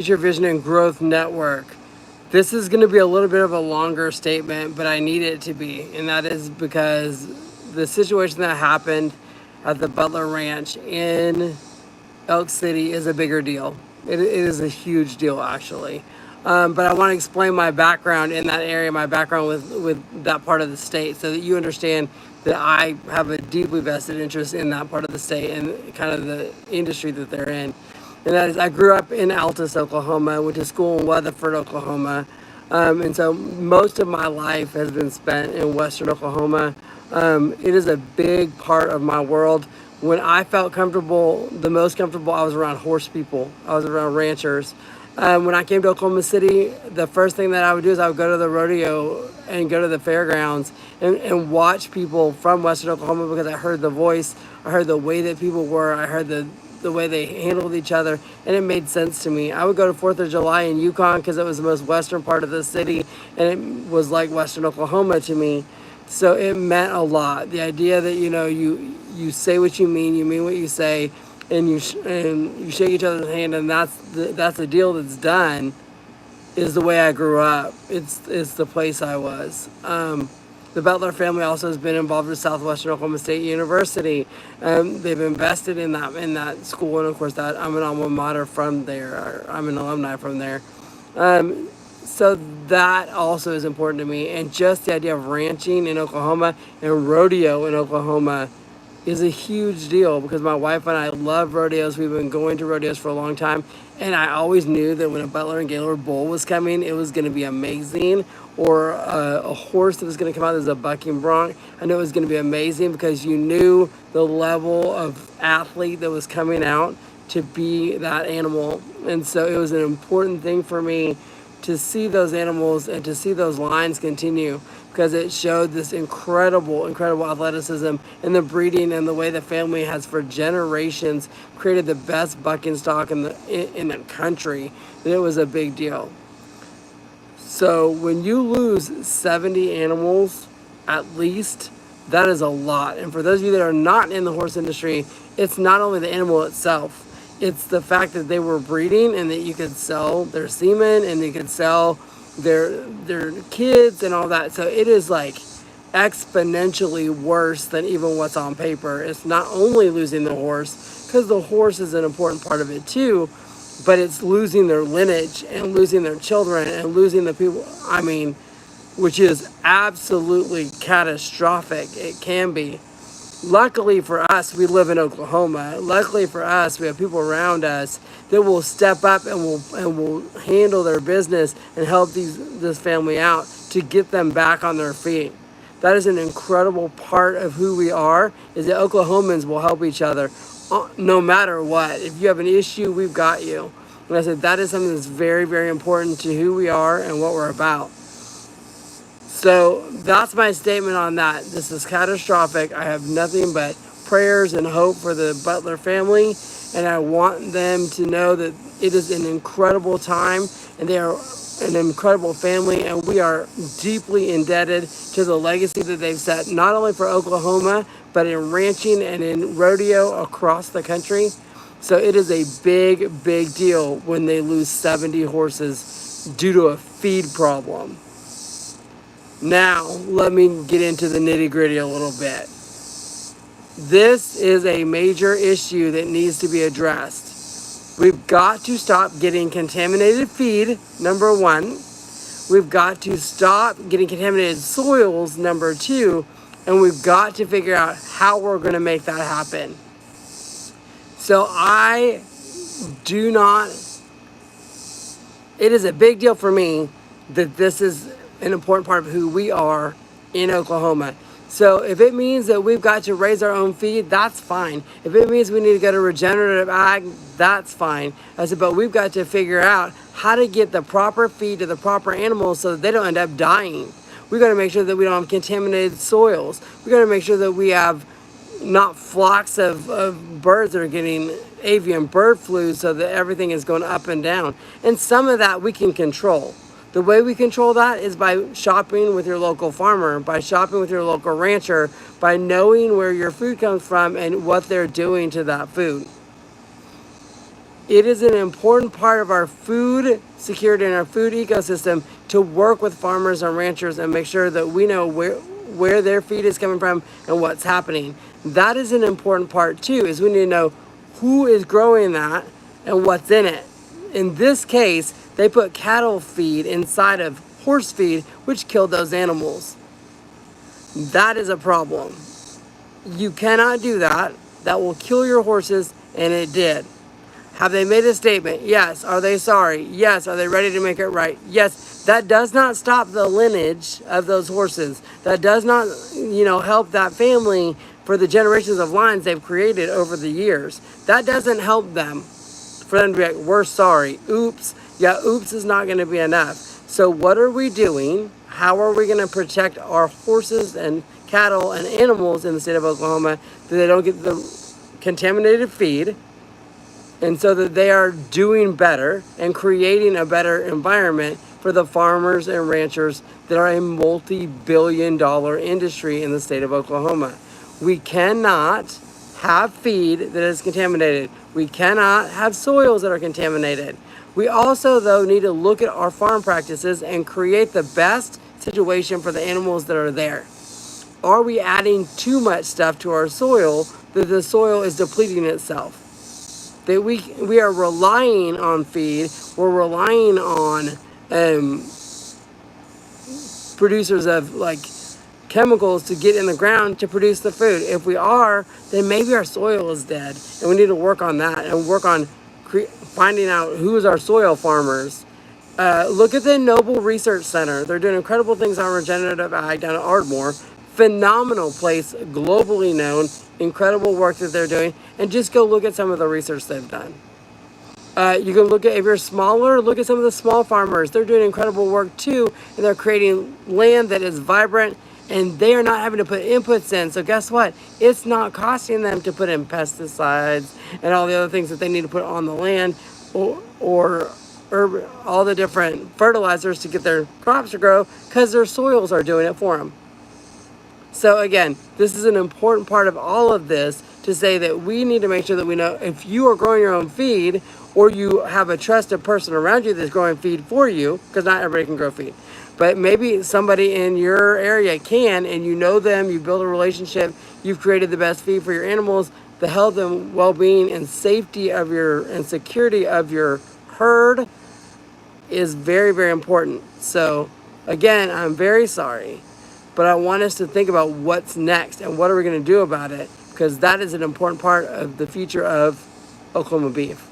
Future Vision and Growth Network. This is going to be a little bit of a longer statement, but I need it to be. And that is because the situation that happened at the Beutler Ranch in Elk City is a bigger deal. It is a huge deal, actually. But I want to explain my background in that area, my background with that part of the state, so that you understand that I have a deeply vested interest in that part of the state and kind of the industry that they're in. And that is, I grew up in Altus, Oklahoma, went to school in Weatherford, Oklahoma. And so most of my life has been spent in Western Oklahoma. It is a big part of my world. When I felt comfortable, the most comfortable, I was around horse people. I was around ranchers. When I came to Oklahoma City, the first thing that I would do is I would go to the rodeo and go to the fairgrounds and watch people from Western Oklahoma, because I heard the voice, I heard the way that people were, I heard the way they handled each other, and it made sense to me. I would go to 4th of July in Yukon because it was the most western part of the city, and it was like Western Oklahoma to me. So it meant a lot. The idea that, you say what you mean what you say, and you shake each other's hand, and that's the deal that's done, is the way I grew up. It's the place I was. The Beutler family also has been involved with Southwestern Oklahoma State University. They've invested in that school, and of course that I'm an alma mater from there. I'm an alumni from there. So that also is important to me. And just the idea of ranching in Oklahoma and rodeo in Oklahoma is a huge deal, because my wife and I love rodeos. We've been going to rodeos for a long time, and I always knew that when a Beutler and Gaylord bull was coming, it was going to be amazing. Or a horse that was going to come out as a bucking bronc, I knew it was going to be amazing, because you knew the level of athlete that was coming out to be that animal. And so it was an important thing for me to see those animals and to see those lines continue, because it showed this incredible athleticism and the breeding, and the way the family has for generations created the best bucking stock in the country. That it was a big deal. So when you lose 70 animals, at least, that is a lot. And for those of you that are not in the horse industry, it's not only the animal itself, it's the fact that they were breeding, and that you could sell their semen, and you could sell their kids and all that. So it is like exponentially worse than even what's on paper. It's not only losing the horse, because the horse is an important part of it too, but it's losing their lineage and losing their children and losing the people. I mean, which is absolutely catastrophic. It can be. Luckily for us, we live in Oklahoma. Luckily for us, we have people around us that will step up and will handle their business and help this family out to get them back on their feet. That is an incredible part of who we are, is that Oklahomans will help each other no matter what. If you have an issue, we've got you. And I said that is something that's very, very important to who we are and what we're about. So that's my statement on that. This is catastrophic. I have nothing but prayers and hope for the Beutler family, and I want them to know that it is an incredible time, and they are an incredible family, and we are deeply indebted to the legacy that they've set, not only for Oklahoma, but in ranching and in rodeo across the country. So it is a big, big deal when they lose 70 horses due to a feed problem. Now, let me get into the nitty-gritty a little bit. This is a major issue that needs to be addressed. We've got to stop getting contaminated feed, number one. We've got to stop getting contaminated soils, number two. And we've got to figure out how we're going to make that happen. So it is a big deal for me that this is an important part of who we are in Oklahoma. So if it means that we've got to raise our own feed, that's fine. If it means we need to go to regenerative ag, that's fine. I said, but we've got to figure out how to get the proper feed to the proper animals so that they don't end up dying. We've got to make sure that we don't have contaminated soils. We've got to make sure that we have not flocks of birds that are getting avian bird flu, so that everything is going up and down. And some of that we can control. The way we control that is by shopping with your local farmer, by shopping with your local rancher, by knowing where your food comes from and what they're doing to that food. It is an important part of our food security and our food ecosystem to work with farmers and ranchers and make sure that we know where their feed is coming from and what's happening. That is an important part too, is we need to know who is growing that and what's in it. In this case, they put cattle feed inside of horse feed, which killed those animals. That is a problem. You cannot do that. That will kill your horses, and it did. Have they made a statement? Yes. Are they sorry? Yes. Are they ready to make it right? Yes. That does not stop the lineage of those horses. That does not, help that family for the generations of lines they've created over the years. That doesn't help them for them to be like, we're sorry. Oops. Yeah, oops is not going to be enough. So what are we doing? How are we going to protect our horses and cattle and animals in the state of Oklahoma that they don't get the contaminated feed, and so that they are doing better and creating a better environment for the farmers and ranchers that are a multi-billion-dollar industry in the state of Oklahoma? We cannot have feed that is contaminated. We cannot have soils that are contaminated. We also, though, need to look at our farm practices and create the best situation for the animals that are there. Are we adding too much stuff to our soil that the soil is depleting itself? That we are relying on feed, we're relying on producers of chemicals to get in the ground to produce the food. If we are, then maybe our soil is dead, and we need to work on that and work on finding out who's our soil farmers. Look at the Noble Research Center. They're doing incredible things on regenerative ag down at Ardmore. Phenomenal place, globally known, incredible work that they're doing, and just go look at some of the research they've done. You can look at, if you're smaller, look at some of the small farmers. They're doing incredible work too, and they're creating land that is vibrant, and they are not having to put inputs in. So guess what? It's not costing them to put in pesticides and all the other things that they need to put on the land, or all the different fertilizers to get their crops to grow, because their soils are doing it for them. So again, this is an important part of all of this, to say that we need to make sure that we know if you are growing your own feed, or you have a trusted person around you that's growing feed for you, because not everybody can grow feed. But maybe somebody in your area can, and you know them, you build a relationship, you've created the best feed for your animals. The health and well-being and safety of and security of your herd is very, very important. So again, I'm very sorry, but I want us to think about what's next and what are we going to do about it, because that is an important part of the future of Oklahoma beef.